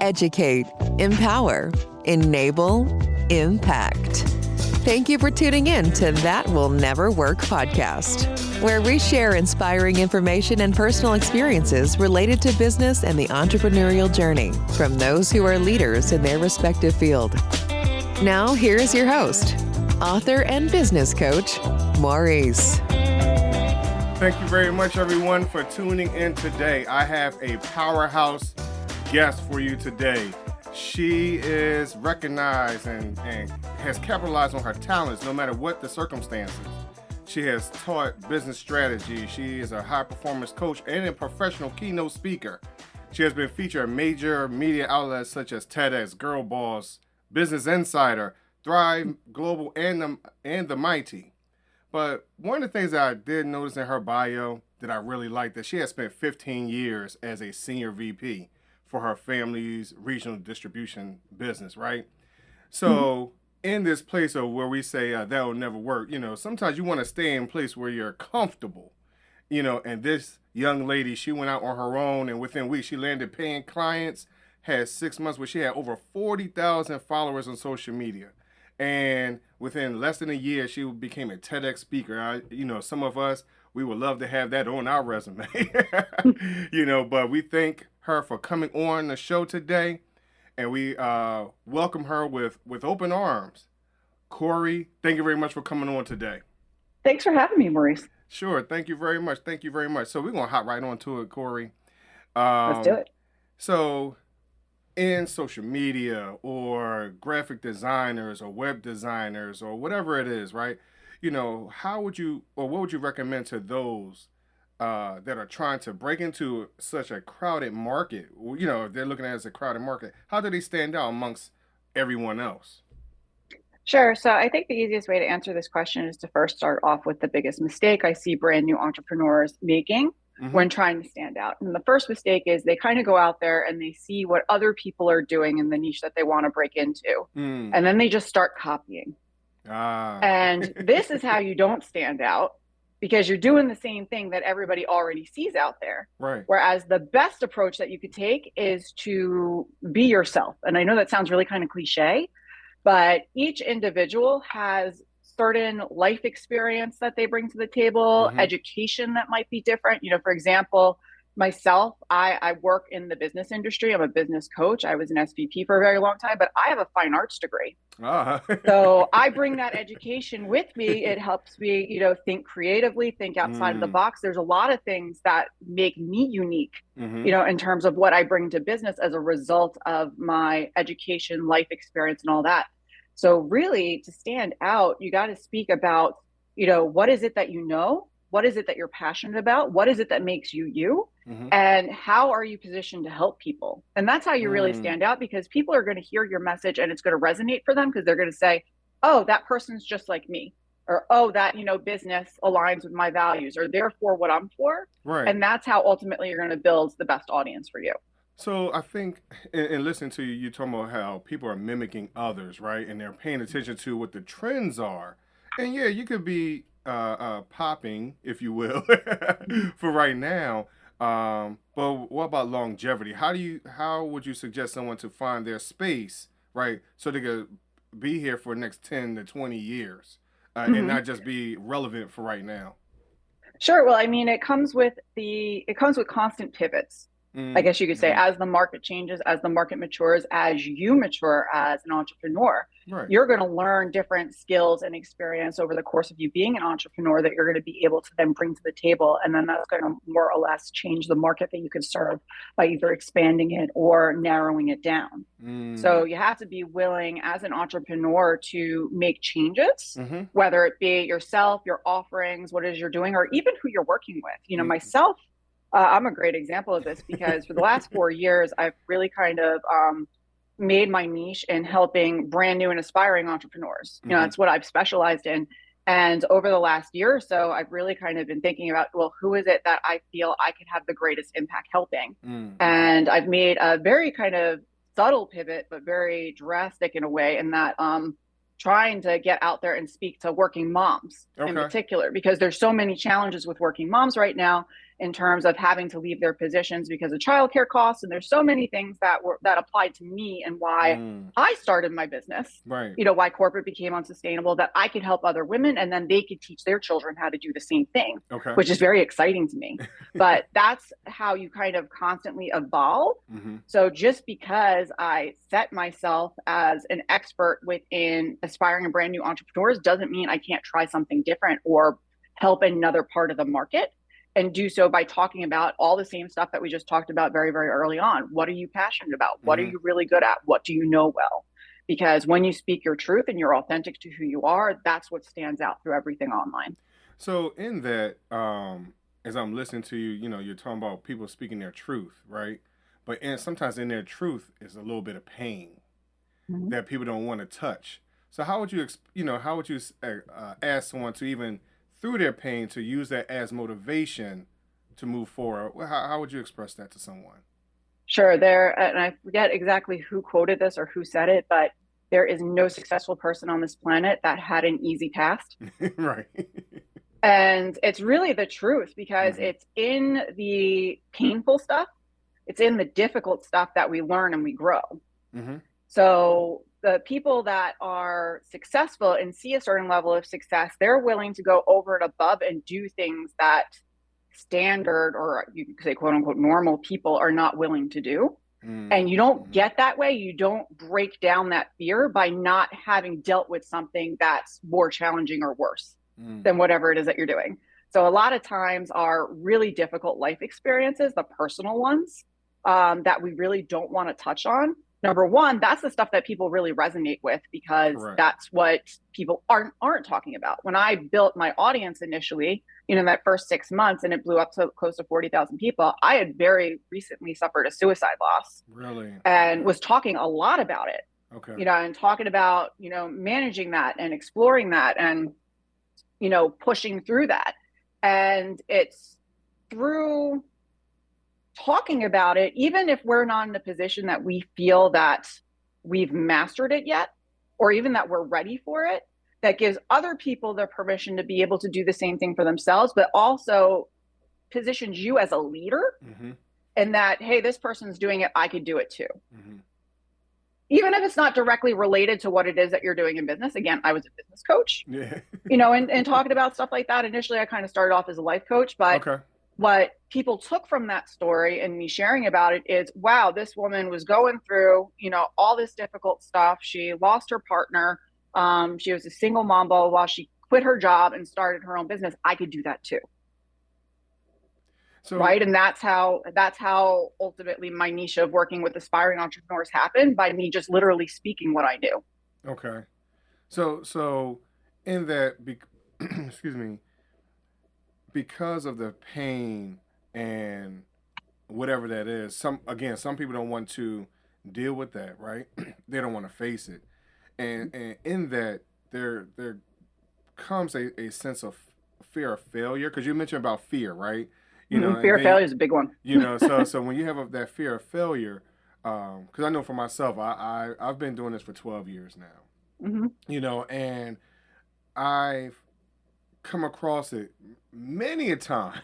Educate, empower, enable, impact. Thank you for tuning in to That Will Never Work podcast, where we share inspiring information and personal experiences related to business and the entrepreneurial journey from those who are leaders in their respective field. Now, here's your host, author and business coach, Maurice. Thank you very much, everyone, for tuning in today. I have a powerhouse guest for you today. She is recognized and has capitalized on her talents no matter what the circumstances. She has taught business strategy. She is a high-performance coach and a professional keynote speaker. She has been featured in major media outlets such as TEDx, Girl Boss, Business Insider, Thrive Global, and the Mighty. But one of the things that I did notice in her bio that I really liked, that she has spent 15 years as a senior VP for her family's regional distribution business, right? So in this place of where we say that'll never work, sometimes you want to stay in a place where you're comfortable, and this young lady, she went out on her own, and within weeks she landed paying clients, had 6 months where she had over 40,000 followers on social media. And within less than a year, she became a TEDx speaker. Some of us, we would love to have that on our resume, but we thank her for coming on the show today. And we welcome her with open arms. Corrie, thank you very much for coming on today. Thanks for having me, Maurice. Sure. Thank you very much. Thank you very much. So we're going to hop right on to it, Corrie. Let's do it. So in social media or graphic designers or web designers or whatever it is, right? How would you, or what would you recommend to those that are trying to break into such a crowded market? If they're looking at it as a crowded market, how do they stand out amongst everyone else? Sure. So I think the easiest way to answer this question is to first start off with the biggest mistake I see brand new entrepreneurs making when trying to stand out. And the first mistake is they kind of go out there and they see what other people are doing in the niche that they want to break into. And then they just start copying. And this is how you don't stand out, because you're doing the same thing that everybody already sees out there. Right. Whereas the best approach that you could take is to be yourself. And I know that sounds really kind of cliche, but each individual has certain life experience that they bring to the table, education that might be different. For example, myself, I work in the business industry. I'm a business coach. I was an SVP for a very long time, but I have a fine arts degree. So I bring that education with me. It helps me, think creatively, think outside of the box. There's a lot of things that make me unique, in terms of what I bring to business as a result of my education, life experience, and all that. So really, to stand out, you got to speak about, what is it that you know? What is it that you're passionate about? What is it that makes you you? And how are you positioned to help people? And that's how you really stand out, because people are going to hear your message and it's going to resonate for them, because they're going to say, oh, that person's just like me. Or, oh, that, business aligns with my values, or therefore what I'm for. Right. And that's how ultimately you're going to build the best audience for you. So I think in listening to you, you're talking about how people are mimicking others, right? And they're paying attention to what the trends are. And yeah, you could be popping, if you will, for right now. But what about longevity? How would you suggest someone to find their space, right? So they could be here for the next 10 to 20 years and not just be relevant for right now. Sure. Well, I mean, it comes with constant pivots. I guess you could say, as the market changes, as the market matures, as you mature as an entrepreneur, you're going to learn different skills and experience over the course of you being an entrepreneur that you're going to be able to then bring to the table. And then that's going to more or less change the market that you could serve by either expanding it or narrowing it down. So you have to be willing as an entrepreneur to make changes, whether it be yourself, your offerings, what it is you're doing, or even who you're working with. Myself, I'm a great example of this, because for the last 4 years, I've really kind of made my niche in helping brand new and aspiring entrepreneurs. That's what I've specialized in. And over the last year or so, I've really kind of been thinking about, well, who is it that I feel I can have the greatest impact helping? And I've made a very kind of subtle pivot, but very drastic in a way, in that trying to get out there and speak to working moms in particular, because there's so many challenges with working moms right now. in terms of having to leave their positions because of childcare costs. And there's so many things that applied to me and why I started my business, right? Why corporate became unsustainable, that I could help other women and then they could teach their children how to do the same thing, okay. which is very exciting to me. But that's how you kind of constantly evolve. So just because I set myself as an expert within aspiring and brand new entrepreneurs doesn't mean I can't try something different or help another part of the market, and do so by talking about all the same stuff that we just talked about very, very early on. What are you passionate about? What are you really good at? What do you know well? Because when you speak your truth and you're authentic to who you are, that's what stands out through everything online. So in that, as I'm listening to you, you're talking about people speaking their truth, right? But sometimes in their truth is a little bit of pain that people don't want to touch. So how would you, ask someone to even through their pain to use that as motivation to move forward? How would you express that to someone? Sure. And I forget exactly who quoted this or who said it, but there is no successful person on this planet that had an easy past. Right. And it's really the truth, because it's in the painful stuff, it's in the difficult stuff that we learn and we grow. So the people that are successful and see a certain level of success, they're willing to go over and above and do things that standard, or you could say quote unquote normal people, are not willing to do. And you don't get that way. You don't break down that fear by not having dealt with something that's more challenging or worse than whatever it is that you're doing. So a lot of times our really difficult life experiences, the personal ones, that we really don't want to touch on, number one, that's the stuff that people really resonate with, because that's what people aren't talking about. When I built my audience initially, that first 6 months, and it blew up to close to 40,000 people, I had very recently suffered a suicide loss. Really? And was talking a lot about it. Okay. And talking about, managing that and exploring that and, pushing through that. And it's through talking about it, even if we're not in a position that we feel that we've mastered it yet, or even that we're ready for it, that gives other people the permission to be able to do the same thing for themselves, but also positions you as a leader, and that, hey, this person's doing it, I could do it too. Even if it's not directly related to what it is that you're doing in business. Again, I was a business coach, and talking about stuff like that. Initially, I kind of started off as a life coach, but what people took from that story and me sharing about it is, wow, this woman was going through, all this difficult stuff. She lost her partner. She was a single mom, blah, blah, blah. She quit her job and started her own business. I could do that too. So, right. And that's how ultimately my niche of working with aspiring entrepreneurs happened, by me just literally speaking what I do. Okay. So in that, excuse me, because of the pain and whatever that is, some people don't want to deal with that, right? They don't want to face it. And in that, there comes a sense of fear of failure, because you mentioned about fear, right? Fear of failure is a big one. So when you have that fear of failure, because I know for myself, I've been doing this for 12 years now, and I've come across it many a time,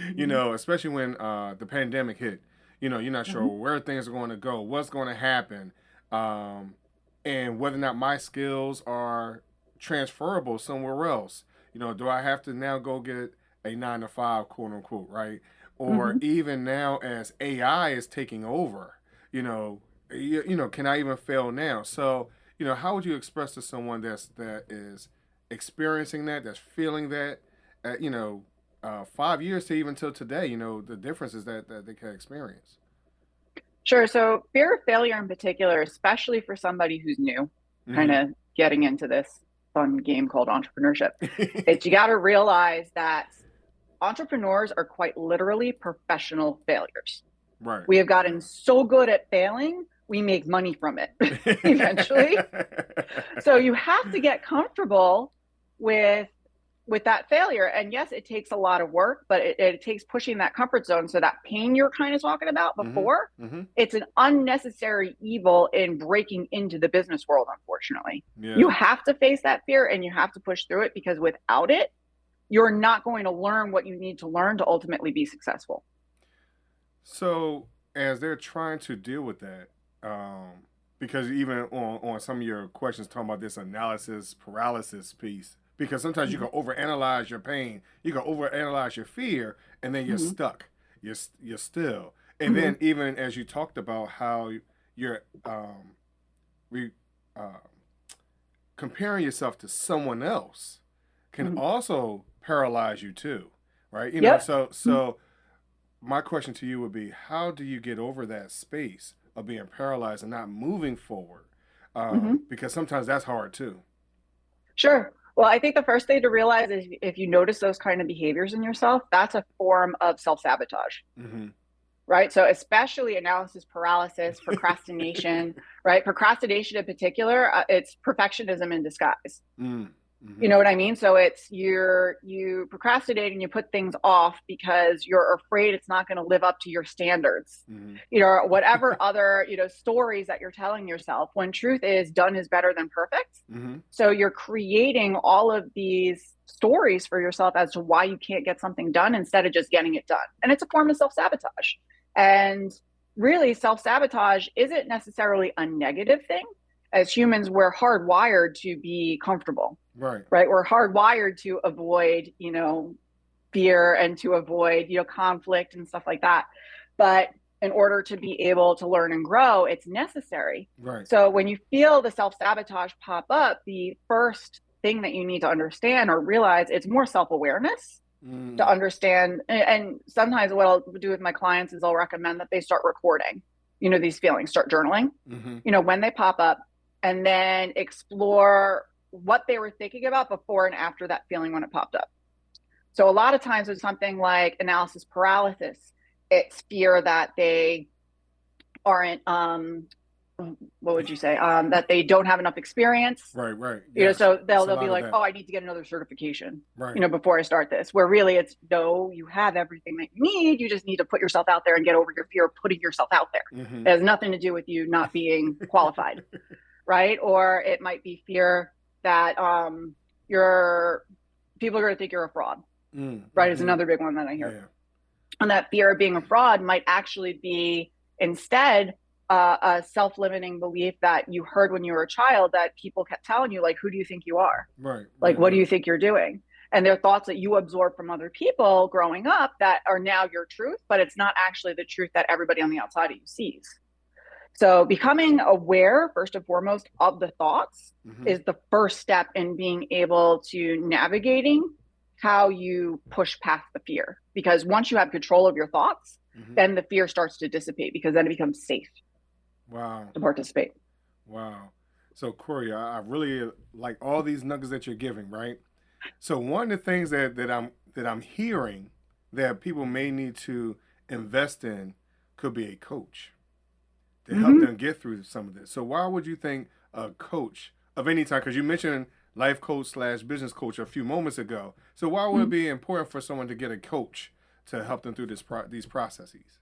especially when the pandemic hit. You're not sure where things are going to go, what's going to happen, and whether or not my skills are transferable somewhere else. Do I have to now go get a 9-to-5, quote unquote, right? Or even now, as AI is taking over, can I even fail now? So, how would you express to someone that is experiencing that's feeling that, 5 years to even till today, the differences that they can experience? Sure. So fear of failure in particular, especially for somebody who's new, kind of getting into this fun game called entrepreneurship, you got to realize that entrepreneurs are quite literally professional failures. Right. We have gotten so good at failing, we make money from it eventually. So you have to get comfortable with that failure. And yes, it takes a lot of work, but it takes pushing that comfort zone. So that pain you're kind of talking about before, it's an unnecessary evil in breaking into the business world, unfortunately. Yeah. You have to face that fear and you have to push through it, because without it, you're not going to learn what you need to learn to ultimately be successful. So as they're trying to deal with that, because even on some of your questions talking about this analysis paralysis piece, because sometimes you can overanalyze your pain, you can overanalyze your fear, and then you're stuck. You're still. And then even as you talked about how you're comparing yourself to someone else can also paralyze you too, right? You know, so my question to you would be, how do you get over that space of being paralyzed and not moving forward? Because sometimes that's hard too. Sure. Well, I think the first thing to realize is if you notice those kind of behaviors in yourself, that's a form of self-sabotage. Right. So especially analysis paralysis, procrastination, right? Procrastination in particular, it's perfectionism in disguise. You know what I mean? So it's you procrastinate and you put things off because you're afraid it's not going to live up to your standards, you know, whatever other, you know, stories that you're telling yourself, when truth is done is better than perfect. So you're creating all of these stories for yourself as to why you can't get something done instead of just getting it done. And it's a form of self-sabotage. And really, self-sabotage isn't necessarily a negative thing. As humans, we're hardwired to be comfortable. Right. We're hardwired to avoid, you know, fear and to avoid, you know, conflict and stuff like that. But in order to be able to learn and grow, it's necessary. Right. So when you feel the self-sabotage pop up, the first thing that you need to understand or realize, it's more self-awareness to understand. And sometimes what I'll do with my clients is I'll recommend that they start recording, you know, these feelings, start journaling, you know, when they pop up, and then explore what they were thinking about before and after that feeling when it popped up. So a lot of times with something like analysis paralysis, it's fear that they aren't, what would you say? That they don't have enough experience. Right. Yes. You know, so they'll be like, oh, I need to get another certification, you know, before I start this, where really it's, no, you have everything that you need. You just need to put yourself out there and get over your fear of putting yourself out there. It has nothing to do with you not being qualified. Right. Or it might be fear that people are going to think you're a fraud. Right. Is another big one that I hear. Yeah. And that fear of being a fraud might actually be instead a self-limiting belief that you heard when you were a child, that people kept telling you, like, who do you think you are? Like, what do you think you're doing? And they're thoughts that you absorb from other people growing up that are now your truth, but it's not actually the truth that everybody on the outside of you sees. So becoming aware, first and foremost, of the thoughts is the first step in being able to navigating how you push past the fear. Because once you have control of your thoughts, then the fear starts to dissipate, because then it becomes safe to participate. Wow. So Corrie, I really like all these nuggets that you're giving, right? So one of the things that I'm hearing that people may need to invest in could be a coach to help them get through some of this. So why would you think a coach of any type, because you mentioned life coach / business coach a few moments ago. So why would it be important for someone to get a coach to help them through these processes?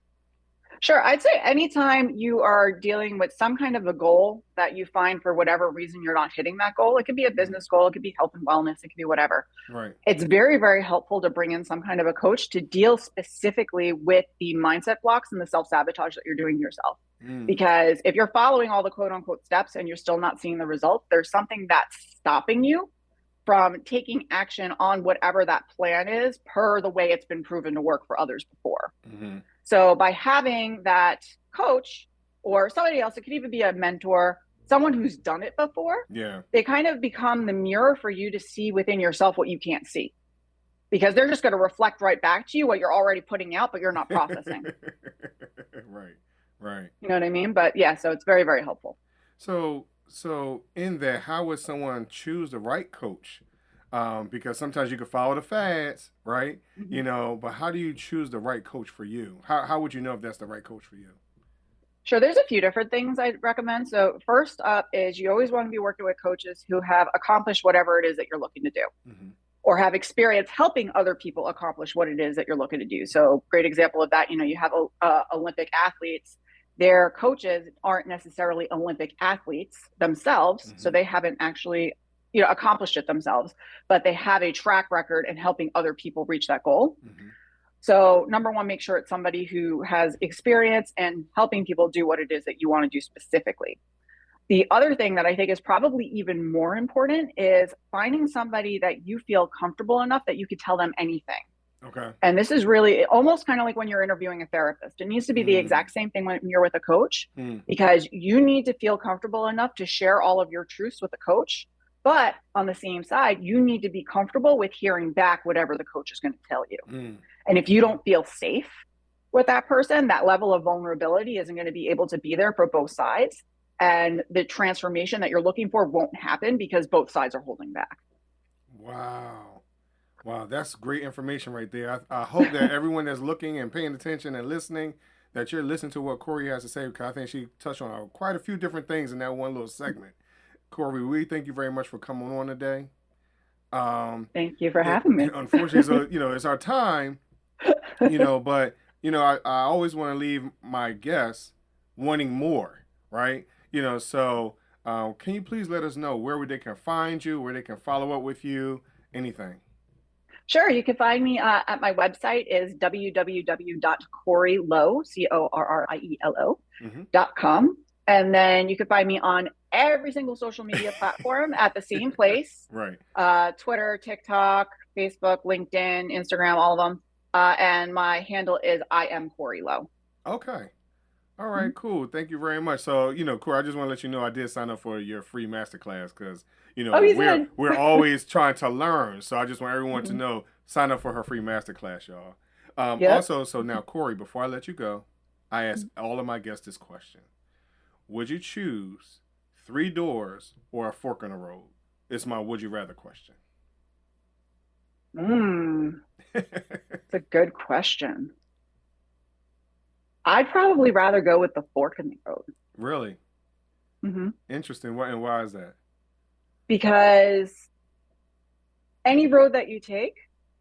Sure. I'd say anytime you are dealing with some kind of a goal that you find for whatever reason you're not hitting that goal, it could be a business goal, it could be health and wellness, it could be whatever. Right. It's very, very helpful to bring in some kind of a coach to deal specifically with the mindset blocks and the self-sabotage that you're doing to yourself. Because if you're following all the quote unquote steps and you're still not seeing the results, there's something that's stopping you from taking action on whatever that plan is per the way it's been proven to work for others before. So by having that coach or somebody else, it could even be a mentor, someone who's done it before, they kind of become the mirror for you to see within yourself what you can't see. Because they're just going to reflect right back to you what you're already putting out, but you're not processing. Right. You know what I mean? But yeah, so it's very, very helpful. So in that, how would someone choose the right coach? Because sometimes you can follow the fads, right? You know, but how do you choose the right coach for you? How would you know if that's the right coach for you? Sure. There's a few different things I'd recommend. So first up is you always want to be working with coaches who have accomplished whatever it is that you're looking to do. Or have experience helping other people accomplish what it is that you're looking to do. So great example of that, you know, you have Olympic athletes. Their coaches aren't necessarily Olympic athletes themselves, so they haven't actually, accomplished it themselves, but they have a track record in helping other people reach that goal. Mm-hmm. So number one, make sure it's somebody who has experience in helping people do what it is that you want to do specifically. The other thing that I think is probably even more important is finding somebody that you feel comfortable enough that you could tell them anything. Okay. And this is really almost kind of like when you're interviewing a therapist. It needs to be the exact same thing when you're with a coach, because you need to feel comfortable enough to share all of your truths with the coach. But on the same side, you need to be comfortable with hearing back whatever the coach is going to tell you. And if you don't feel safe with that person, that level of vulnerability isn't going to be able to be there for both sides. And the transformation that you're looking for won't happen because both sides are holding back. Wow, that's great information right there. I hope that everyone that's looking and paying attention and listening, that you're listening to what Corrie has to say, because I think she touched on quite a few different things in that one little segment. Corrie, we thank you very much for coming on today. Thank you for having me. Unfortunately, so, it's our time, but, I always want to leave my guests wanting more, right? So can you please let us know where they can find you, where they can follow up with you, anything? Sure. You can find me at my website is www.corrielo, CORRIELO.com. And then you can find me on every single social media platform at the same place. Right. Twitter, TikTok, Facebook, LinkedIn, Instagram, all of them. And my handle is I am Corrie Lowe. Okay. All right, cool. Thank you very much. So, Corrie, I just want to let you know I did sign up for your free masterclass because, we're always trying to learn. So I just want everyone to know, sign up for her free masterclass, y'all. Also, so now, Corrie, before I let you go, I ask all of my guests this question. Would you choose 3 doors or a fork in the road? It's my would you rather question. It's a good question. I'd probably rather go with the fork in the road. Really? Interesting. And why is that? Because any road that you take,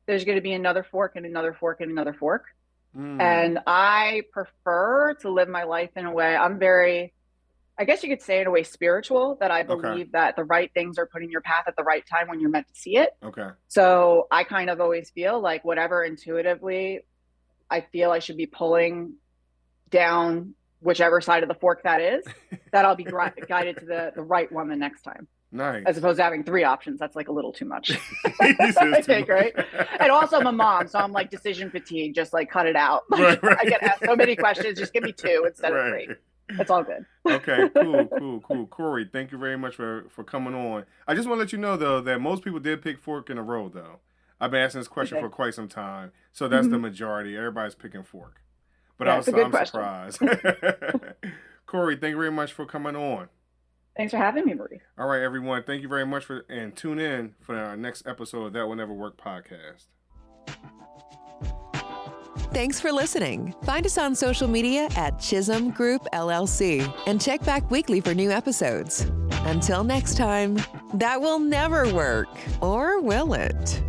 there's going to be another fork and another fork and another fork. And I prefer to live my life in a way, I'm very, I guess you could say in a way spiritual, that I believe that the right things are put in your path at the right time when you're meant to see it. Okay. So I kind of always feel like whatever intuitively I feel I should be pulling down whichever side of the fork that is, that I'll be guided to the right one the next time. Nice. As opposed to having 3 options. That's like a little too much. I think, right? And also I'm a mom, so I'm like decision fatigue, just like cut it out. Like, right. I get asked so many questions, just give me 2 instead of 3. It's all good. Okay, cool. Corrie, thank you very much for coming on. I just want to let you know, though, that most people did pick fork in the road, though. I've been asking this question for quite some time. So that's the majority. Everybody's picking fork. But I'm surprised. Corrie, thank you very much for coming on. Thanks for having me, Marie. All right, everyone. Thank you very much and tune in for our next episode of That Will Never Work podcast. Thanks for listening. Find us on social media at Chisholm Group LLC and check back weekly for new episodes. Until next time, that will never work, or will it?